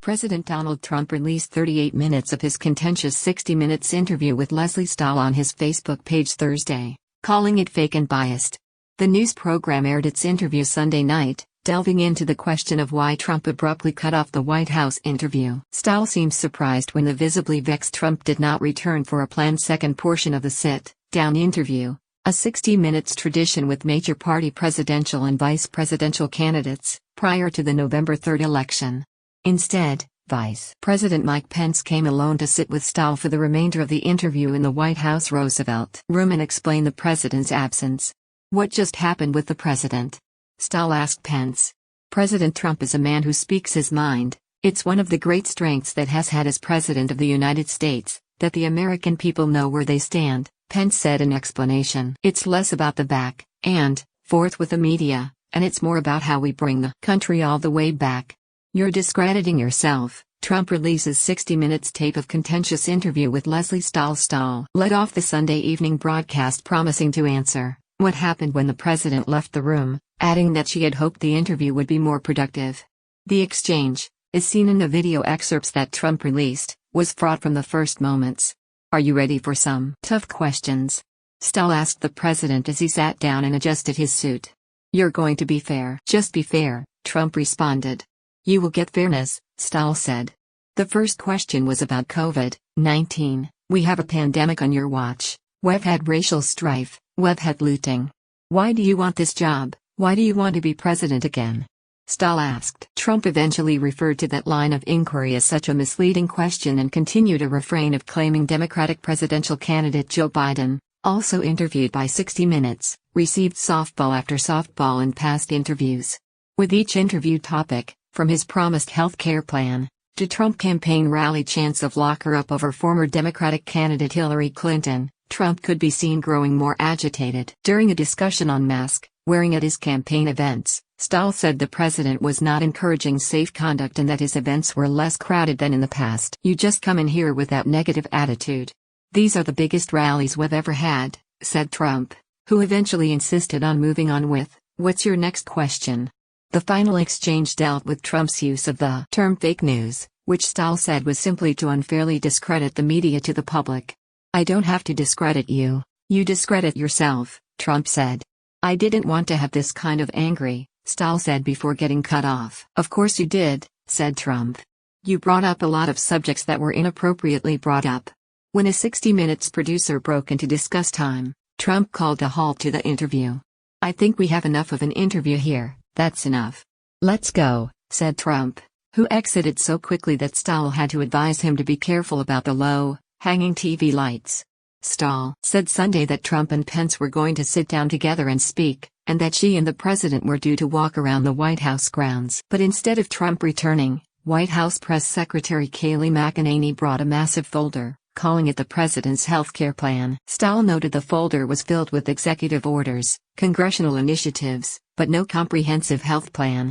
President Donald Trump released 38 minutes of his contentious 60 Minutes interview with Lesley Stahl on his Facebook page Thursday, calling it fake and biased. The news program aired its interview Sunday night, delving into the question of why Trump abruptly cut off the White House interview. Stahl seemed surprised when the visibly vexed Trump did not return for a planned second portion of the sit-down interview, a 60 Minutes tradition with major party presidential and vice presidential candidates, prior to the November 3 election. Instead, Vice President Mike Pence came alone to sit with Stahl for the remainder of the interview in the White House Roosevelt Room and explain the president's absence. "What just happened with the president?" Stahl asked Pence. "President Trump is a man who speaks his mind. It's one of the great strengths that has had as president of the United States, that the American people know where they stand," Pence said in explanation. "It's less about the back and forth with the media, and it's more about how we bring the country all the way back. You're discrediting yourself." Trump releases 60 Minutes tape of contentious interview with Lesley Stahl. Stahl led off the Sunday evening broadcast promising to answer what happened when the president left the room, adding that she had hoped the interview would be more productive. The exchange, as seen in the video excerpts that Trump released, was fraught from the first moments. "Are you ready for some tough questions?" Stahl asked the president as he sat down and adjusted his suit. "You're going to be fair." "Just be fair," Trump responded. "You will get fairness," Stahl said. The first question was about COVID-19. "We have a pandemic on your watch. We've had racial strife. We've had looting. Why do you want this job? Why do you want to be president again?" Stahl asked. Trump eventually referred to that line of inquiry as such a misleading question and continued a refrain of claiming Democratic presidential candidate Joe Biden, also interviewed by 60 Minutes, received softball after softball in past interviews. With each interview topic, from his promised health care plan, to Trump campaign rally chants of "lock her up" over former Democratic candidate Hillary Clinton, Trump could be seen growing more agitated. During a discussion on mask wearing at his campaign events, Stahl said the president was not encouraging safe conduct and that his events were less crowded than in the past. "You just come in here with that negative attitude. These are the biggest rallies we've ever had," said Trump, who eventually insisted on moving on with, "What's your next question?" The final exchange dealt with Trump's use of the term fake news, which Stahl said was simply to unfairly discredit the media to the public. "I don't have to discredit you. You discredit yourself," Trump said. "I didn't want to have this kind of angry," Stahl said before getting cut off. "Of course you did," said Trump. "You brought up a lot of subjects that were inappropriately brought up." When a 60 Minutes producer broke in to discuss time, Trump called a halt to the interview. "I think we have enough of an interview here. That's enough. Let's go," said Trump, who exited so quickly that Stahl had to advise him to be careful about the low-hanging TV lights. Stahl said Sunday that Trump and Pence were going to sit down together and speak, and that she and the president were due to walk around the White House grounds. But instead of Trump returning, White House Press Secretary Kayleigh McEnany brought a massive folder, calling it the president's health care plan. Stahl noted the folder was filled with executive orders, congressional initiatives, but no comprehensive health plan.